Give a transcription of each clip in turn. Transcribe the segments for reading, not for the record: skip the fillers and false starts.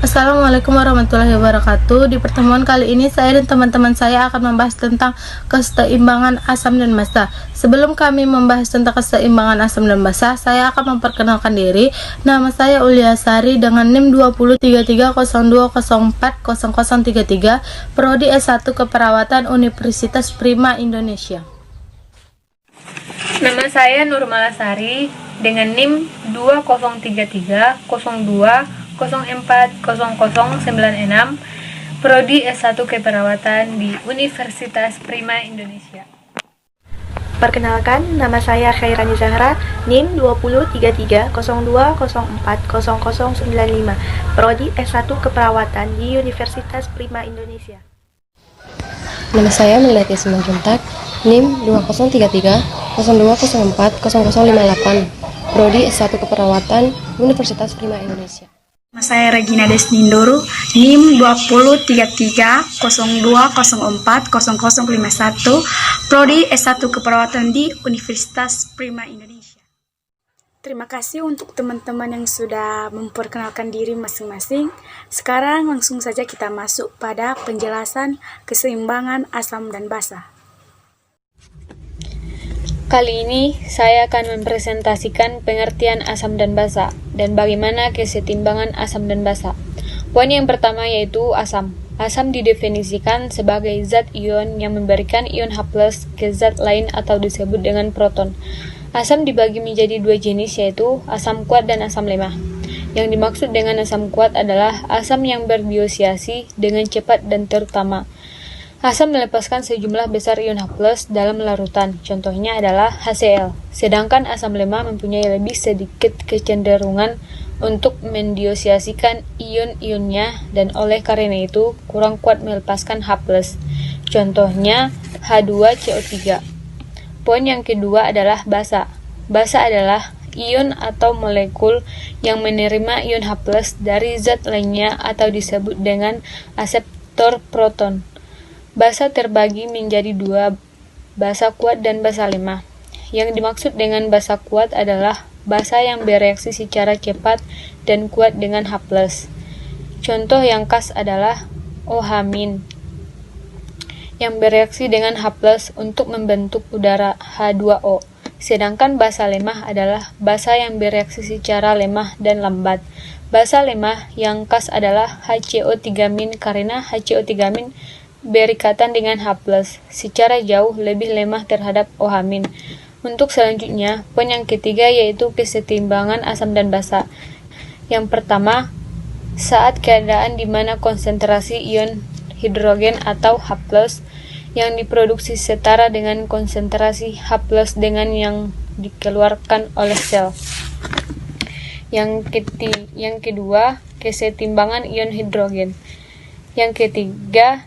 Assalamualaikum warahmatullahi wabarakatuh. Di pertemuan kali ini saya dan teman-teman saya akan membahas tentang keseimbangan asam dan basa. Sebelum kami membahas tentang keseimbangan asam dan basa, saya akan memperkenalkan diri. Nama saya Ulia Sari dengan NIM 203302040033, Prodi S1 Keperawatan Universitas Prima Indonesia. Nama saya Nurmalasari dengan NIM 203302040096, Prodi S1 Keperawatan di Universitas Prima Indonesia. Perkenalkan, nama saya Khairani Zahra, NIM 203302040095, Prodi S1 Keperawatan di Universitas Prima Indonesia. Nama saya Melati Simanjuntak, NIM 203302040058, Prodi S1 Keperawatan Universitas Prima Indonesia. Nama saya Regina Desnindoro, NIM 203302040051, Prodi S1 Keperawatan di Universitas Prima Indonesia. Terima kasih untuk teman-teman yang sudah memperkenalkan diri masing-masing. Sekarang langsung saja kita masuk pada penjelasan keseimbangan asam dan basa. Kali ini saya akan mempresentasikan pengertian asam dan basa dan bagaimana kesetimbangan asam dan basa. Poin yang pertama yaitu asam. Asam didefinisikan sebagai zat ion yang memberikan ion H+ ke zat lain atau disebut dengan proton. Asam dibagi menjadi dua jenis yaitu asam kuat dan asam lemah. Yang dimaksud dengan asam kuat adalah asam yang berdisosiasi dengan cepat dan terutama. Asam melepaskan sejumlah besar ion H+ dalam larutan, contohnya adalah HCl. Sedangkan asam lemah mempunyai lebih sedikit kecenderungan untuk mendisosiasikan ion-ionnya dan oleh karena itu kurang kuat melepaskan H+. Contohnya H2CO3. Poin yang kedua adalah basa. Basa adalah ion atau molekul yang menerima ion H+ dari zat lainnya atau disebut dengan aseptor proton. Basa terbagi menjadi dua, basa kuat dan basa lemah. Yang dimaksud dengan basa kuat adalah basa yang bereaksi secara cepat dan kuat dengan H+. Contoh yang khas adalah OH- yang bereaksi dengan H+ untuk membentuk udara H2O. Sedangkan basa lemah adalah basa yang bereaksi secara lemah dan lambat. Basa lemah yang khas adalah HCO3- karena HCO3- berikatan dengan H+, secara jauh lebih lemah terhadap OH-. Untuk selanjutnya, poin yang ketiga yaitu kesetimbangan asam dan basa. Yang pertama, saat keadaan di mana konsentrasi ion hidrogen atau H+ yang diproduksi setara dengan konsentrasi H+ dengan yang dikeluarkan oleh sel. Yang kedua, kesetimbangan ion hidrogen. Yang ketiga,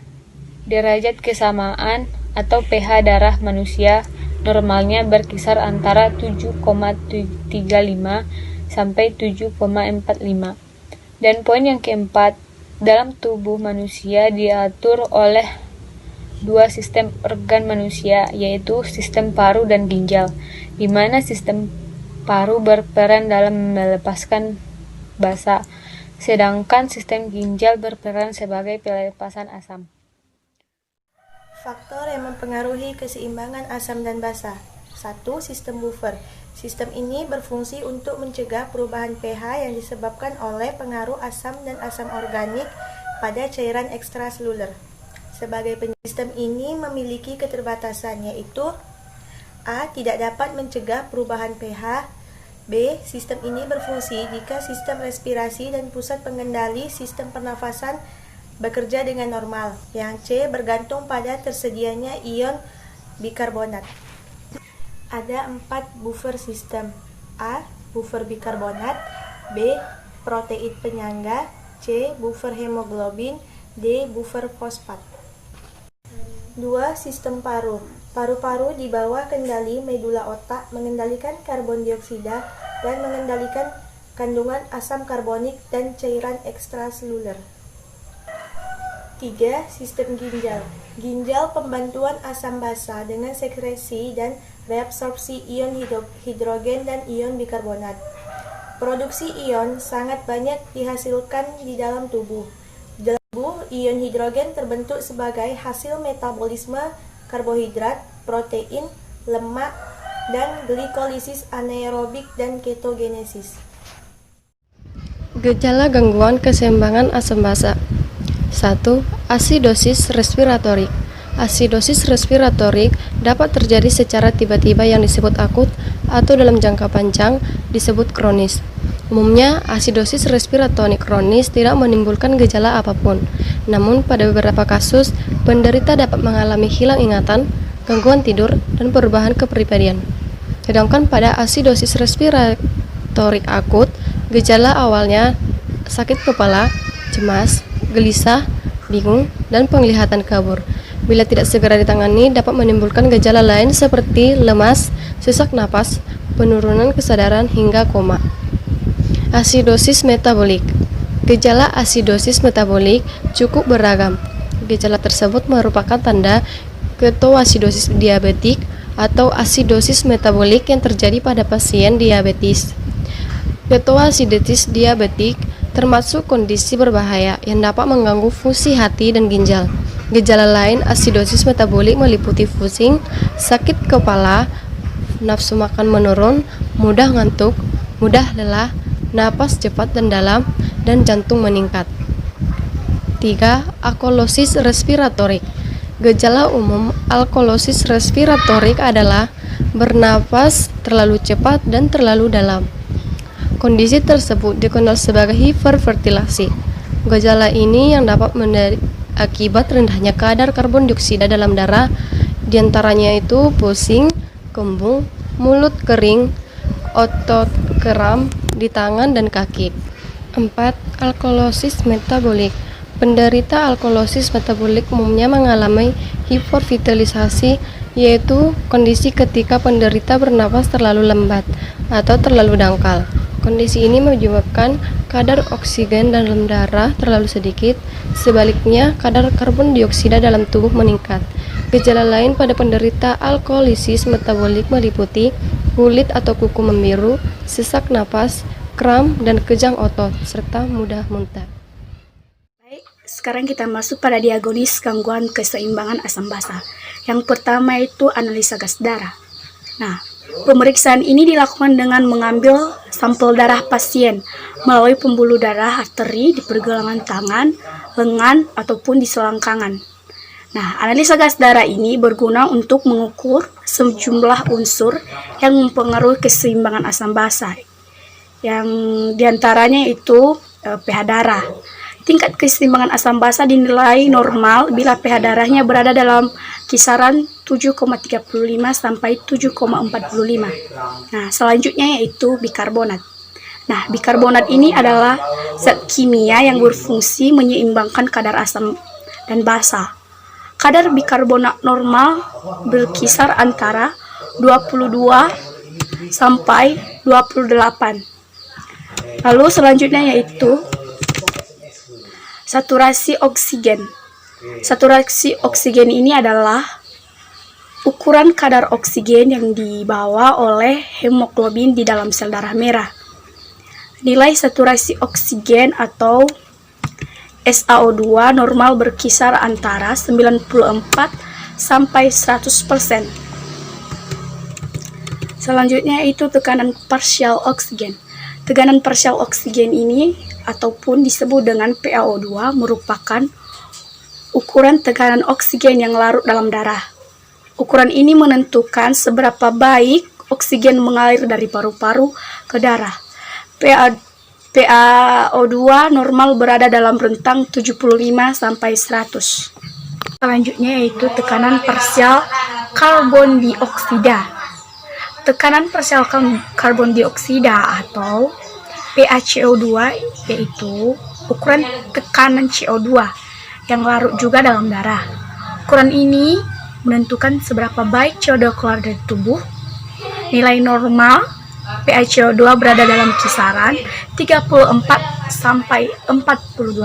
derajat kesamaan atau pH darah manusia normalnya berkisar antara 7,35 sampai 7,45. Dan poin yang keempat, dalam tubuh manusia diatur oleh dua sistem organ manusia, yaitu sistem paru dan ginjal, di mana sistem paru berperan dalam melepaskan basa, sedangkan sistem ginjal berperan sebagai pelepasan asam. Faktor yang mempengaruhi keseimbangan asam dan basa. 1. Sistem buffer. Sistem ini berfungsi untuk mencegah perubahan pH yang disebabkan oleh pengaruh asam dan asam organik pada cairan ekstraseluler. Sebagai sistem ini memiliki keterbatasan yaitu A. Tidak dapat mencegah perubahan pH. B. Sistem ini berfungsi jika sistem respirasi dan pusat pengendali sistem pernafasan bekerja dengan normal. Yang C. Bergantung pada tersedianya ion bikarbonat. Ada 4 buffer sistem. A. Buffer bikarbonat. B. Protein penyangga. C. Buffer hemoglobin. D. Buffer fosfat. 2. Sistem paru. Paru-paru di bawah kendali medula otak mengendalikan karbon dioksida dan mengendalikan kandungan asam karbonik dan cairan ekstraseluler. 3. Sistem ginjal. Ginjal pembantuan asam basa dengan sekresi dan reabsorpsi ion hidrogen dan ion bikarbonat. Produksi ion sangat banyak dihasilkan di dalam tubuh. Di dalam tubuh, ion hidrogen terbentuk sebagai hasil metabolisme karbohidrat, protein, lemak, dan glikolisis anaerobik dan ketogenesis. Gejala gangguan keseimbangan asam basa. 1. Asidosis respiratorik. Asidosis respiratorik dapat terjadi secara tiba-tiba yang disebut akut atau dalam jangka panjang disebut kronis. Umumnya, asidosis respiratorik kronis tidak menimbulkan gejala apapun. Namun, pada beberapa kasus, penderita dapat mengalami hilang ingatan, gangguan tidur, dan perubahan kepribadian. Sedangkan pada asidosis respiratorik akut, gejala awalnya sakit kepala, cemas, gelisah, bingung, dan penglihatan kabur. Bila tidak segera ditangani, dapat menimbulkan gejala lain seperti lemas, sesak napas, penurunan kesadaran, hingga koma. Asidosis metabolik. Gejala asidosis metabolik cukup beragam. Gejala tersebut merupakan tanda ketoasidosis diabetik atau asidosis metabolik yang terjadi pada pasien diabetes. Ketoasiditis diabetik termasuk kondisi berbahaya yang dapat mengganggu fungsi hati dan ginjal. Gejala lain asidosis metabolik meliputi pusing, sakit kepala, nafsu makan menurun, mudah ngantuk, mudah lelah, napas cepat dan dalam, dan jantung meningkat. 3. Alkalosis respiratorik. Gejala umum alkalosis respiratorik adalah bernapas terlalu cepat dan terlalu dalam. Kondisi tersebut dikenal sebagai hiperventilasi. Gejala ini yang dapat akibat rendahnya kadar karbon dioksida dalam darah, diantaranya itu pusing, kembung, mulut kering, otot kram di tangan dan kaki. 4. Alkalosis metabolik. Penderita alkalosis metabolik umumnya mengalami hiperventilisasi, yaitu kondisi ketika penderita bernapas terlalu lambat atau terlalu dangkal. Kondisi ini menyebabkan kadar oksigen dalam darah terlalu sedikit, sebaliknya kadar karbon dioksida dalam tubuh meningkat. Gejala lain pada penderita alkolisis metabolik meliputi kulit atau kuku membiru, sesak napas, kram, dan kejang otot, serta mudah muntah. Baik, sekarang kita masuk pada diagnosis gangguan keseimbangan asam basa. Yang pertama itu analisa gas darah. Nah, pemeriksaan ini dilakukan dengan mengambil sampel darah pasien melalui pembuluh darah arteri di pergelangan tangan, lengan, ataupun di selangkangan. Nah, analisa gas darah ini berguna untuk mengukur sejumlah unsur yang mempengaruhi keseimbangan asam basa, yang diantaranya itu pH darah. Tingkat keseimbangan asam basa dinilai normal bila pH darahnya berada dalam kisaran 7,35 sampai 7,45. Nah, selanjutnya yaitu bikarbonat. Nah, bikarbonat ini adalah zat kimia yang berfungsi menyeimbangkan kadar asam dan basa. Kadar bikarbonat normal berkisar antara 22 sampai 28. Lalu selanjutnya yaitu saturasi oksigen. Saturasi oksigen ini adalah ukuran kadar oksigen yang dibawa oleh hemoglobin di dalam sel darah merah. Nilai saturasi oksigen atau SaO2 normal berkisar antara 94 sampai 100%. Selanjutnya itu tekanan partial oksigen. Tekanan partial oksigen ini ataupun disebut dengan PaO2 merupakan ukuran tekanan oksigen yang larut dalam darah. Ukuran ini menentukan seberapa baik oksigen mengalir dari paru-paru ke darah. PaO2 normal berada dalam rentang 75 sampai 100. Selanjutnya yaitu tekanan parsial karbon dioksida. Tekanan parsial karbon dioksida atau PaCO2 yaitu ukuran tekanan CO2 yang larut juga dalam darah. Ukuran ini menentukan seberapa baik CO2 keluar dari tubuh. Nilai normal PaCO2 berada dalam kisaran 34 sampai 42.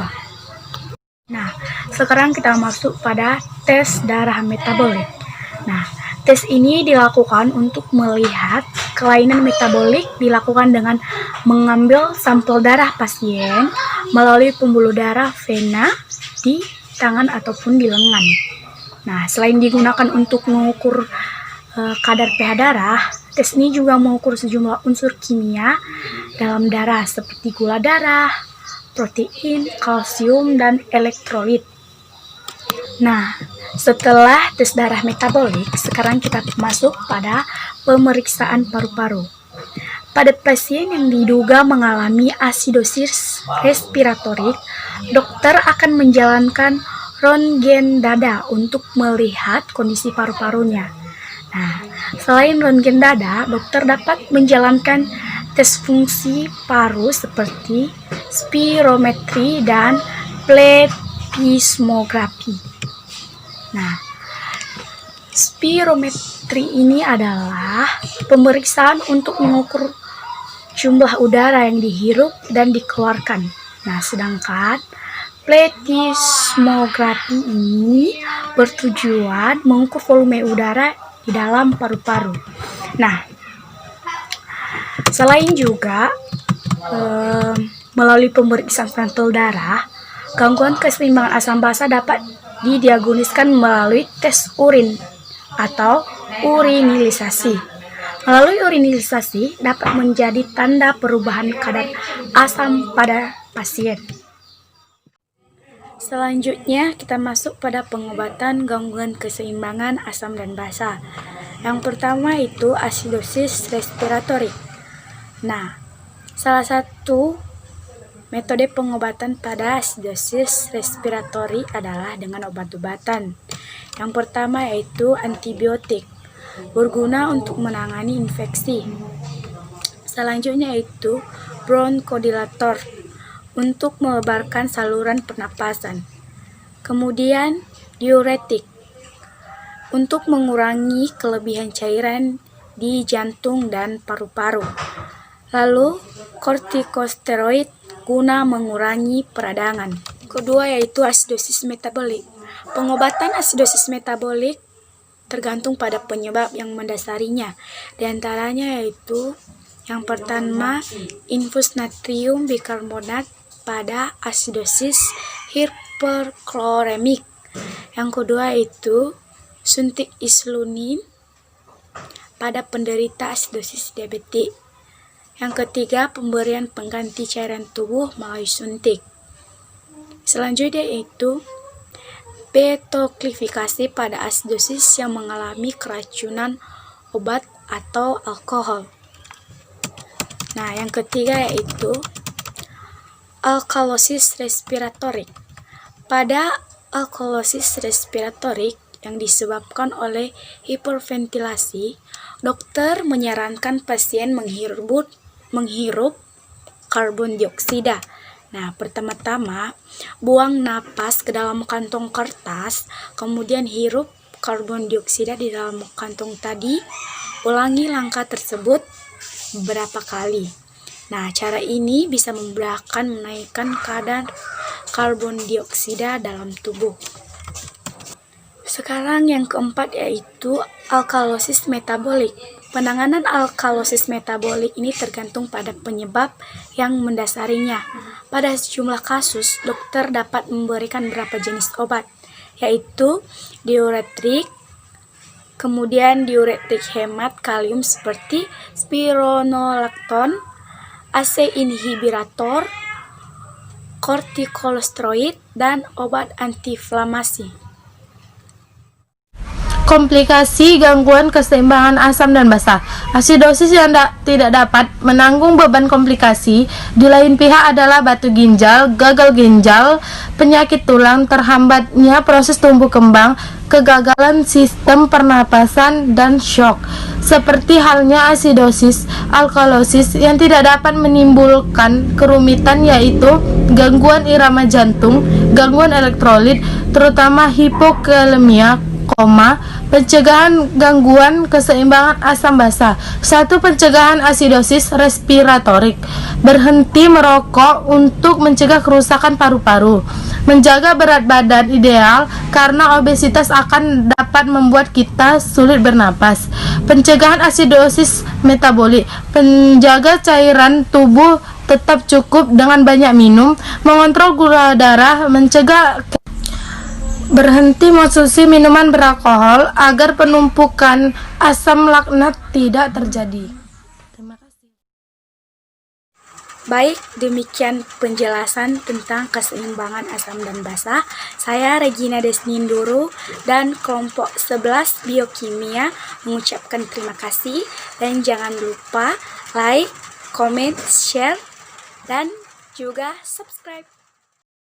Nah, sekarang kita masuk pada tes darah metabolik. Nah, tes ini dilakukan untuk melihat kelainan metabolik dilakukan dengan mengambil sampel darah pasien melalui pembuluh darah vena di tangan ataupun di lengan. Nah, selain digunakan untuk mengukur kadar pH darah, tes ini juga mengukur sejumlah unsur kimia dalam darah seperti gula darah, protein, kalsium, dan elektrolit. Nah, setelah tes darah metabolik, sekarang kita masuk pada pemeriksaan paru-paru. Pada pasien yang diduga mengalami asidosis respiratorik, dokter akan menjalankan röntgen dada untuk melihat kondisi paru-parunya. Nah, selain röntgen dada, dokter dapat menjalankan tes fungsi paru seperti spirometri dan plethysmography. Nah, spirometri ini adalah pemeriksaan untuk mengukur jumlah udara yang dihirup dan dikeluarkan. Nah, sedangkan plethysmography ini bertujuan mengukur volume udara di dalam paru-paru. Nah, selain juga melalui pemeriksaan sampel darah, gangguan keseimbangan asam basa dapat didiagnosiskan melalui tes urin atau urinisasi. Melalui urinisasi dapat menjadi tanda perubahan kadar asam pada pasien. Selanjutnya kita masuk pada pengobatan gangguan keseimbangan asam dan basa. Yang pertama itu asidosis respiratorik. Nah, salah satu metode pengobatan pada asidosis respiratori adalah dengan obat-obatan. Yang pertama yaitu antibiotik, berguna untuk menangani infeksi. Selanjutnya yaitu bronchodilator, untuk melebarkan saluran pernapasan. Kemudian diuretik, untuk mengurangi kelebihan cairan di jantung dan paru-paru. Lalu kortikosteroid, guna mengurangi peradangan. Kedua yaitu asidosis metabolik. Pengobatan asidosis metabolik tergantung pada penyebab yang mendasarinya. Di antaranya yaitu yang pertama infus natrium bikarbonat pada asidosis hiperkloremik. Yang kedua itu suntik insulin pada penderita asidosis diabetik. Yang ketiga, pemberian pengganti cairan tubuh melalui suntik. Selanjutnya yaitu betoklifikasi pada asidosis yang mengalami keracunan obat atau alkohol. Nah, yang ketiga yaitu alkalosis respiratorik. Pada alkalosis respiratorik yang disebabkan oleh hiperventilasi, dokter menyarankan pasien menghirup karbon dioksida. Nah, pertama-tama buang napas ke dalam kantong kertas, kemudian hirup karbon dioksida di dalam kantong tadi. Ulangi langkah tersebut beberapa kali. Nah, cara ini bisa memudahkan menaikkan kadar karbon dioksida dalam tubuh. Sekarang yang keempat yaitu alkalosis metabolik. Penanganan alkalosis metabolik ini tergantung pada penyebab yang mendasarinya. Pada sejumlah kasus, dokter dapat memberikan beberapa jenis obat, yaitu diuretik, kemudian diuretik hemat kalium seperti spironolakton, AC inhibitor, kortikosteroid, dan obat antiinflamasi. Komplikasi gangguan keseimbangan asam dan basa. Asidosis yang tidak dapat menanggung beban komplikasi di lain pihak adalah batu ginjal, gagal ginjal, penyakit tulang, terhambatnya proses tumbuh kembang, kegagalan sistem pernapasan, dan shock. Seperti halnya asidosis, alkalosis yang tidak dapat menimbulkan kerumitan yaitu gangguan irama jantung, gangguan elektrolit, terutama hipokalemia, pencegahan gangguan keseimbangan asam basa. 1. Pencegahan asidosis respiratorik. Berhenti merokok untuk mencegah kerusakan paru-paru. Menjaga berat badan ideal karena obesitas akan dapat membuat kita sulit bernapas. Pencegahan asidosis metabolik. Penjaga cairan tubuh tetap cukup dengan banyak minum. Mengontrol gula darah. Mencegah berhenti mengonsumsi minuman beralkohol agar penumpukan asam laknat tidak terjadi. Terima kasih. Baik, demikian penjelasan tentang keseimbangan asam dan basa. Saya Regina Desnindoro dan kelompok 11 Biokimia mengucapkan terima kasih dan jangan lupa like, comment, share, dan juga subscribe.